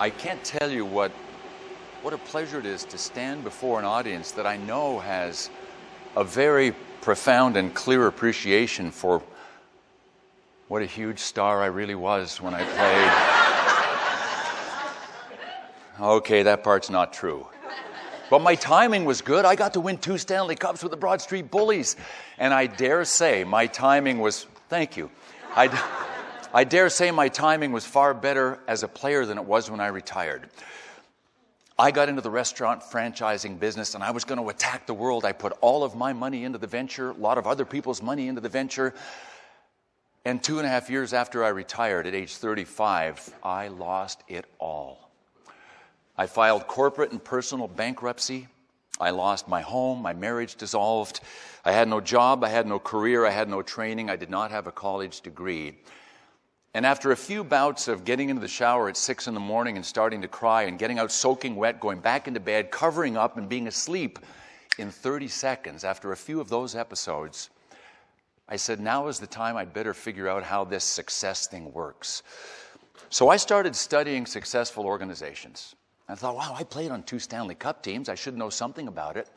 I can't tell you what a pleasure it is to stand before an audience that I know has a very profound and clear appreciation for what a huge star I really was when I played. Okay, that part's not true. But my timing was good. I got to win 2 Stanley Cups with the Broad Street Bullies. And I dare say my timing was, thank you. I dare say my timing was far better as a player than it was when I retired. I got into the restaurant franchising business, and I was going to attack the world. I put all of my money into the venture, a lot of other people's money into the venture. And 2.5 years after I retired, at age 35, I lost it all. I filed corporate and personal bankruptcy. I lost my home. My marriage dissolved. I had no job. I had no career. I had no training. I did not have a college degree. And after a few bouts of getting into the shower at 6 in the morning and starting to cry and getting out soaking wet, going back into bed, covering up and being asleep in 30 seconds, after a few of those episodes, I said, now is the time I'd better figure out how this success thing works. So I started studying successful organizations. I thought, wow, I played on 2 Stanley Cup teams. I should know something about it.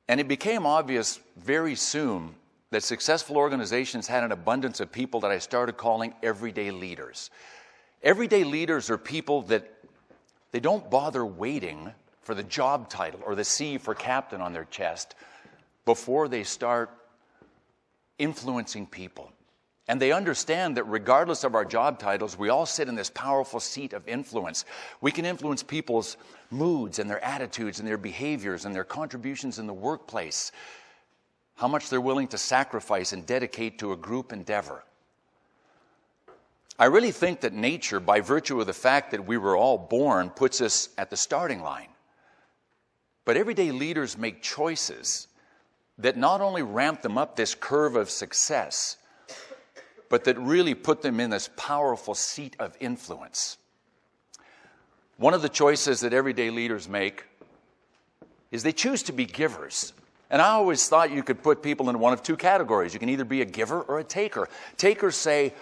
And it became obvious very soon that successful organizations had an abundance of people that I started calling everyday leaders. Everyday leaders are people that they don't bother waiting for the job title or the C for captain on their chest before they start influencing people. And they understand that regardless of our job titles, we all sit in this powerful seat of influence. We can influence people's moods and their attitudes and their behaviors and their contributions in the workplace, how much they're willing to sacrifice and dedicate to a group endeavor. I really think that nature, by virtue of the fact that we were all born, puts us at the starting line. But everyday leaders make choices that not only ramp them up this curve of success, but that really put them in this powerful seat of influence. One of the choices that everyday leaders make is they choose to be givers. And I always thought you could put people in one of 2 categories. You can either be a giver or a taker. Takers say,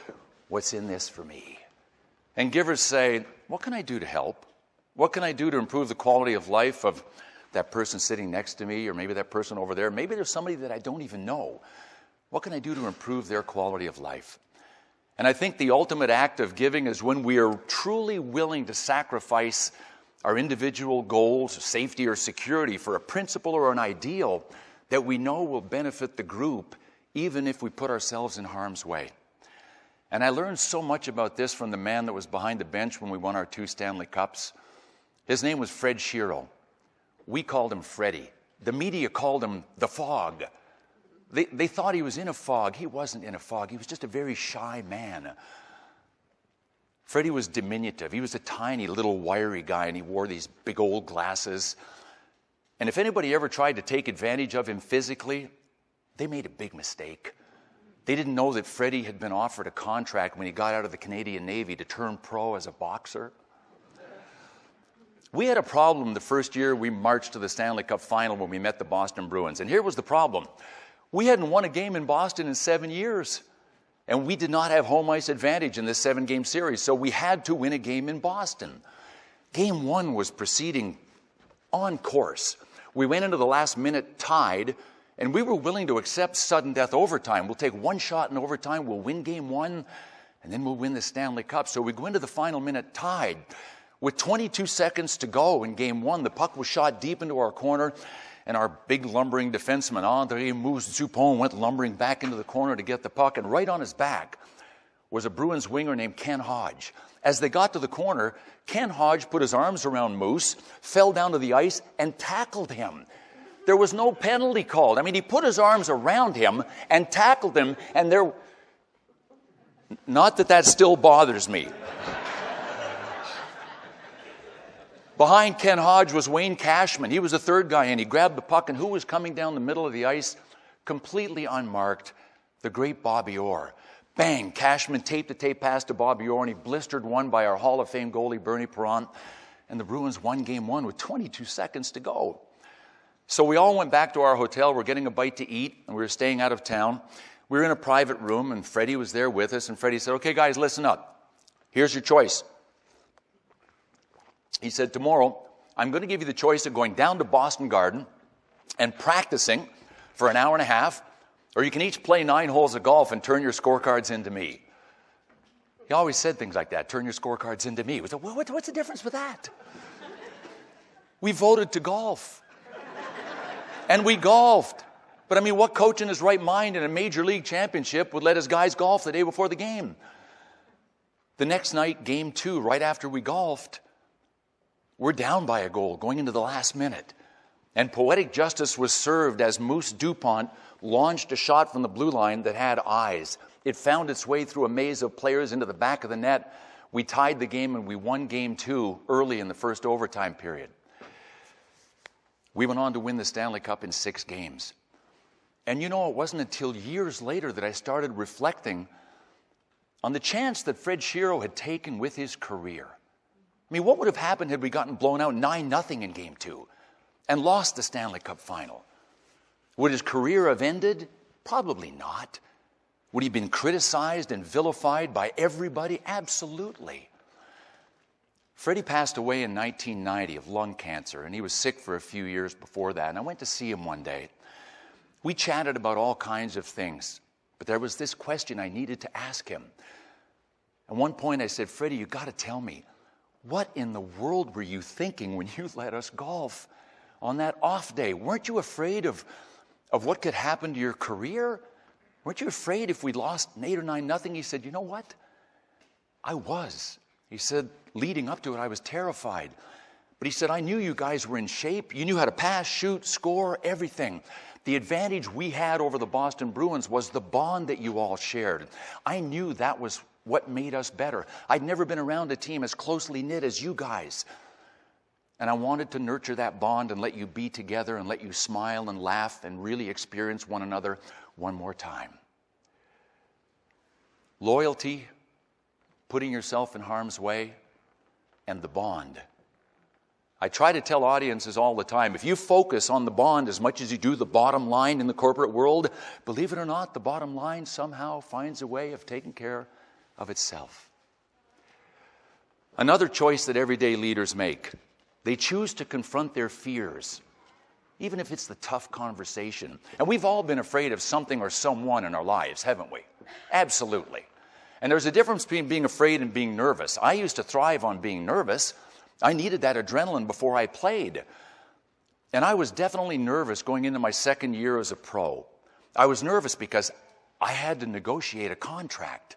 what's in this for me? And givers say, what can I do to help? What can I do to improve the quality of life of that person sitting next to me, or maybe that person over there? Maybe there's somebody that I don't even know. What can I do to improve their quality of life? And I think the ultimate act of giving is when we are truly willing to sacrifice our individual goals, safety or security for a principle or an ideal that we know will benefit the group, even if we put ourselves in harm's way. And I learned so much about this from the man that was behind the bench when we won our 2 Stanley Cups. His name was Fred Shiro. We called him Freddie. The media called him the Fog. They thought he was in a fog. He wasn't in a fog. He was just a very shy man. Freddie was diminutive. He was a tiny little wiry guy, and he wore these big old glasses. And if anybody ever tried to take advantage of him physically, they made a big mistake. They didn't know that Freddie had been offered a contract when he got out of the Canadian Navy to turn pro as a boxer. We had a problem the first year we marched to the Stanley Cup final when we met the Boston Bruins. And here was the problem. We hadn't won a game in Boston in 7 years. And we did not have home ice advantage in this 7-game series, so we had to win a game in Boston. Game 1 was proceeding on course. We went into the last minute tied, and we were willing to accept sudden death overtime. We'll take 1 shot in overtime, we'll win Game 1, and then we'll win the Stanley Cup. So we go into the final minute tied. With 22 seconds to go in Game 1, the puck was shot deep into our corner, and our big lumbering defenseman, André Moose-Dupont, went lumbering back into the corner to get the puck, and right on his back was a Bruins winger named Ken Hodge. As they got to the corner, Ken Hodge put his arms around Moose, fell down to the ice, and tackled him. There was no penalty called. I mean, he put his arms around him and tackled him, and there... Not that that still bothers me. Behind Ken Hodge was Wayne Cashman. He was the third guy in. He grabbed the puck, and who was coming down the middle of the ice, completely unmarked? The great Bobby Orr. Bang! Cashman taped the tape pass to Bobby Orr, and he blistered one by our Hall of Fame goalie, Bernie Perrant. And the Bruins won Game 1 with 22 seconds to go. So we all went back to our hotel. We're getting a bite to eat, and we were staying out of town. We were in a private room, and Freddie was there with us. And Freddie said, okay, guys, listen up. Here's your choice. He said, tomorrow, I'm going to give you the choice of going down to Boston Garden and practicing for an hour and a half, or you can each play 9 holes of golf and turn your scorecards into me. He always said things like that, turn your scorecards into me. We said, well, what's the difference with that? We voted to golf. And we golfed. But I mean, what coach in his right mind in a major league championship would let his guys golf the day before the game? The next night, game 2, right after we golfed, we're down by a goal going into the last minute. And poetic justice was served as Moose DuPont launched a shot from the blue line that had eyes. It found its way through a maze of players into the back of the net. We tied the game and we won game 2 early in the first overtime period. We went on to win the Stanley Cup in 6 games. And you know, it wasn't until years later that I started reflecting on the chance that Fred Shero had taken with his career. I mean, what would have happened had we gotten blown out 9-0 in game 2 and lost the Stanley Cup final? Would his career have ended? Probably not. Would he have been criticized and vilified by everybody? Absolutely. Freddie passed away in 1990 of lung cancer, and he was sick for a few years before that. And I went to see him one day. We chatted about all kinds of things, but there was this question I needed to ask him. At one point I said, Freddie, you got to tell me, what in the world were you thinking when you let us golf on that off day? Weren't you afraid of what could happen to your career? Weren't you afraid if we lost 8 or 9-0? He said, you know what? I was. He said, leading up to it, I was terrified. But he said, I knew you guys were in shape. You knew how to pass, shoot, score, everything. The advantage we had over the Boston Bruins was the bond that you all shared. I knew that was what made us better. I'd never been around a team as closely knit as you guys. And I wanted to nurture that bond and let you be together and let you smile and laugh and really experience one another one more time. Loyalty, putting yourself in harm's way, and the bond. I try to tell audiences all the time, if you focus on the bond as much as you do the bottom line in the corporate world, believe it or not, the bottom line somehow finds a way of taking care of itself. Another choice that everyday leaders make, they choose to confront their fears, even if it's the tough conversation. And we've all been afraid of something or someone in our lives, haven't we? Absolutely. And there's a difference between being afraid and being nervous. I used to thrive on being nervous. I needed that adrenaline before I played. And I was definitely nervous going into my second year as a pro. I was nervous because I had to negotiate a contract.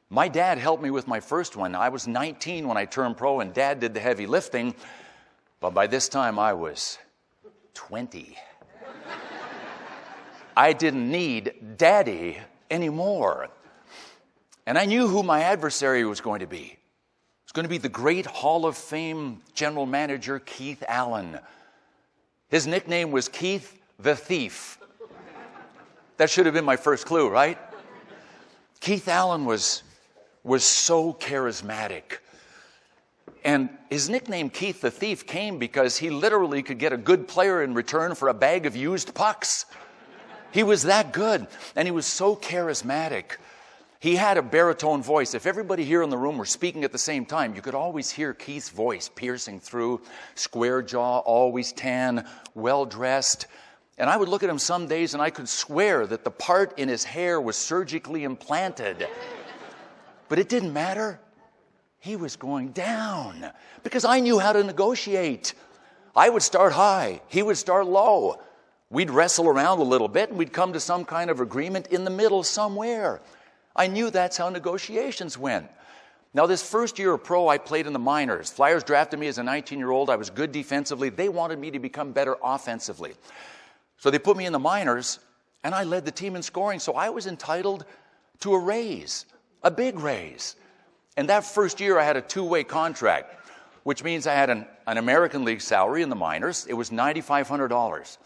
My dad helped me with my first one. I was 19 when I turned pro, and Dad did the heavy lifting. But by this time, I was 20. I didn't need Daddy anymore. And I knew who my adversary was going to be. It was going to be the great Hall of Fame general manager, Keith Allen. His nickname was Keith the Thief. That should have been my first clue, right? Keith Allen was so charismatic. And his nickname, Keith the Thief, came because he literally could get a good player in return for a bag of used pucks. He was that good, and he was so charismatic. He had a baritone voice. If everybody here in the room were speaking at the same time, you could always hear Keith's voice piercing through, square jaw, always tan, well-dressed. And I would look at him some days and I could swear that the part in his hair was surgically implanted. But it didn't matter. He was going down because I knew how to negotiate. I would start high. He would start low. We'd wrestle around a little bit and we'd come to some kind of agreement in the middle somewhere. I knew that's how negotiations went. Now, this first year of pro, I played in the minors. Flyers drafted me as a 19-year-old. I was good defensively. They wanted me to become better offensively. So they put me in the minors, and I led the team in scoring. So I was entitled to a raise, a big raise. And that first year, I had a two-way contract, which means I had an American League salary in the minors. It was $9,500.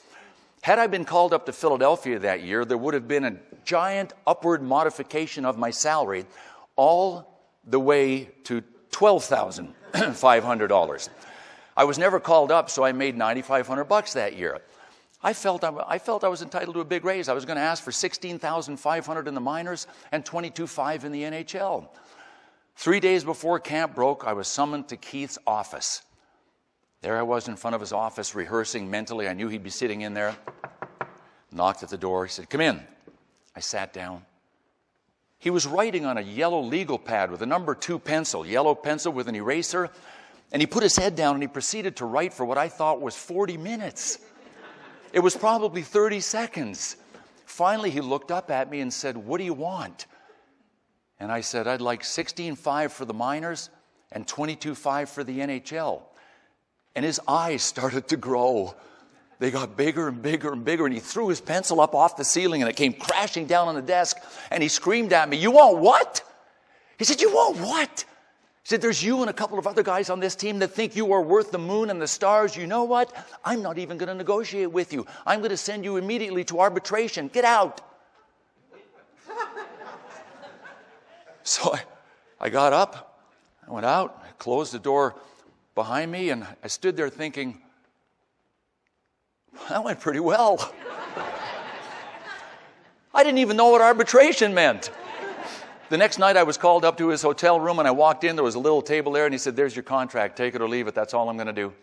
Had I been called up to Philadelphia that year, there would have been a giant upward modification of my salary, all the way to $12,500. I was never called up, so I made $9,500 that year. I felt I was entitled to a big raise. I was going to ask for $16,500 in the minors and $22,500 in the NHL. 3 days before camp broke, I was summoned to Keith's office. There I was in front of his office rehearsing mentally. I knew he'd be sitting in there. Knocked at the door. He said, "Come in." I sat down. He was writing on a yellow legal pad with a number 2 pencil, yellow pencil with an eraser. And he put his head down and he proceeded to write for what I thought was 40 minutes. It was probably 30 seconds. Finally, he looked up at me and said, "What do you want?" And I said, "I'd like 16.5 for the minors and 22.5 for the NHL." And his eyes started to grow. They got bigger and bigger and bigger, and he threw his pencil up off the ceiling, and it came crashing down on the desk, and he screamed at me, "You want what?" He said, "You want what?" He said, "There's you and a couple of other guys on this team that think you are worth the moon and the stars. You know what? I'm not even going to negotiate with you. I'm going to send you immediately to arbitration. Get out." So I got up, I went out, I closed the door behind me, and I stood there thinking, that went pretty well. I didn't even know what arbitration meant. The next night I was called up to his hotel room, and I walked in. There was a little table there, and he said, "There's your contract. Take it or leave it. That's all I'm going to do."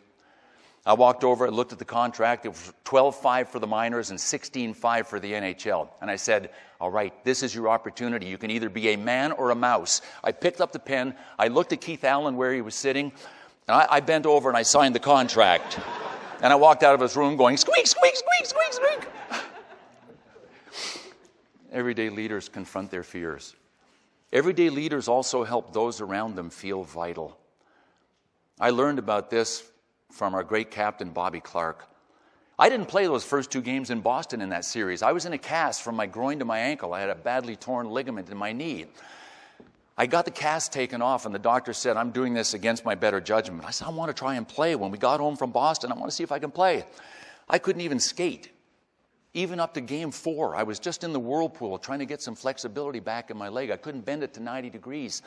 I walked over and looked at the contract. It was 12.5 for the minors and 16.5 for the NHL. And I said, "All right, this is your opportunity. You can either be a man or a mouse." I picked up the pen. I looked at Keith Allen where he was sitting, and I bent over and I signed the contract. And I walked out of his room going, "Squeak, squeak, squeak, squeak, squeak." Everyday leaders confront their fears. Everyday leaders also help those around them feel vital. I learned about this from our great captain, Bobby Clark. I didn't play those first 2 games in Boston in that series. I was in a cast from my groin to my ankle. I had a badly torn ligament in my knee. I got the cast taken off, and the doctor said, "I'm doing this against my better judgment." I said, "I want to try and play. When we got home from Boston, I want to see if I can play." I couldn't even skate. Even up to game 4, I was just in the whirlpool trying to get some flexibility back in my leg. I couldn't bend it to 90 degrees.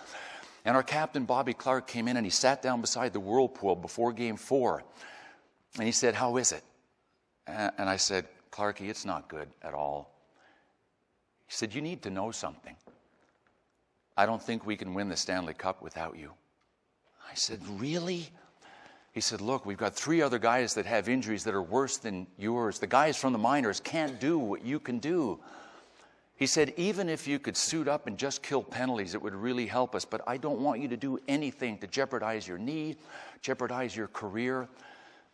And our captain, Bobby Clark, came in and he sat down beside the whirlpool before game 4. And he said, "How is it?" And I said, "Clarky, it's not good at all." He said, "You need to know something. I don't think we can win the Stanley Cup without you." I said, "Really?" He said, "Look, we've got 3 other guys that have injuries that are worse than yours. The guys from the minors can't do what you can do." He said, "Even if you could suit up and just kill penalties, it would really help us. But I don't want you to do anything to jeopardize your knee, jeopardize your career."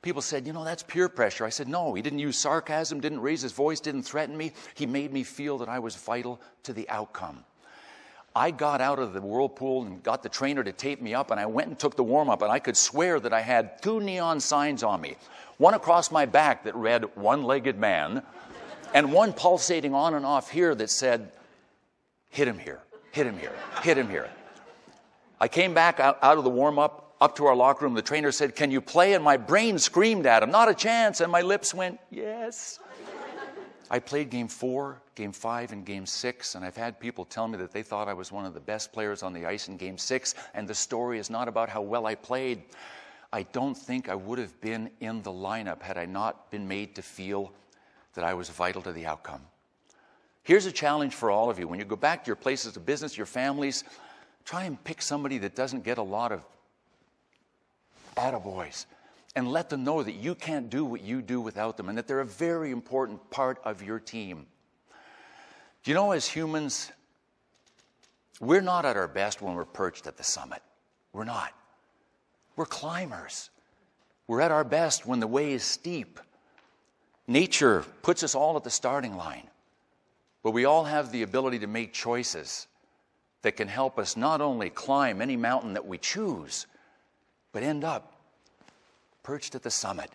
People said, "That's peer pressure." I said, "No, he didn't use sarcasm, didn't raise his voice, didn't threaten me. He made me feel that I was vital to the outcome." I got out of the whirlpool and got the trainer to tape me up, and I went and took the warm-up, and I could swear that I had 2 neon signs on me. One across my back that read "One-Legged Man," and one pulsating on and off here that said, "Hit him here, hit him here, hit him here." I came back out of the warm-up, up to our locker room. The trainer said, "Can you play?" And my brain screamed at him, "Not a chance." And my lips went, "Yes." I played game 4, game 5, and game 6, and I've had people tell me that they thought I was one of the best players on the ice in game 6, and the story is not about how well I played. I don't think I would have been in the lineup had I not been made to feel that I was vital to the outcome. Here's a challenge for all of you. When you go back to your places of business, your families, try and pick somebody that doesn't get a lot of attaboys, and let them know that you can't do what you do without them, and that they're a very important part of your team. Do you know, as humans, we're not at our best when we're perched at the summit. We're not. We're climbers. We're at our best when the way is steep. Nature puts us all at the starting line, but we all have the ability to make choices that can help us not only climb any mountain that we choose, but end up perched at the summit.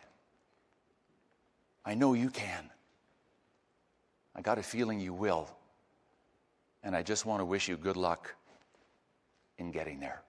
I know you can. I got a feeling you will. And I just want to wish you good luck in getting there.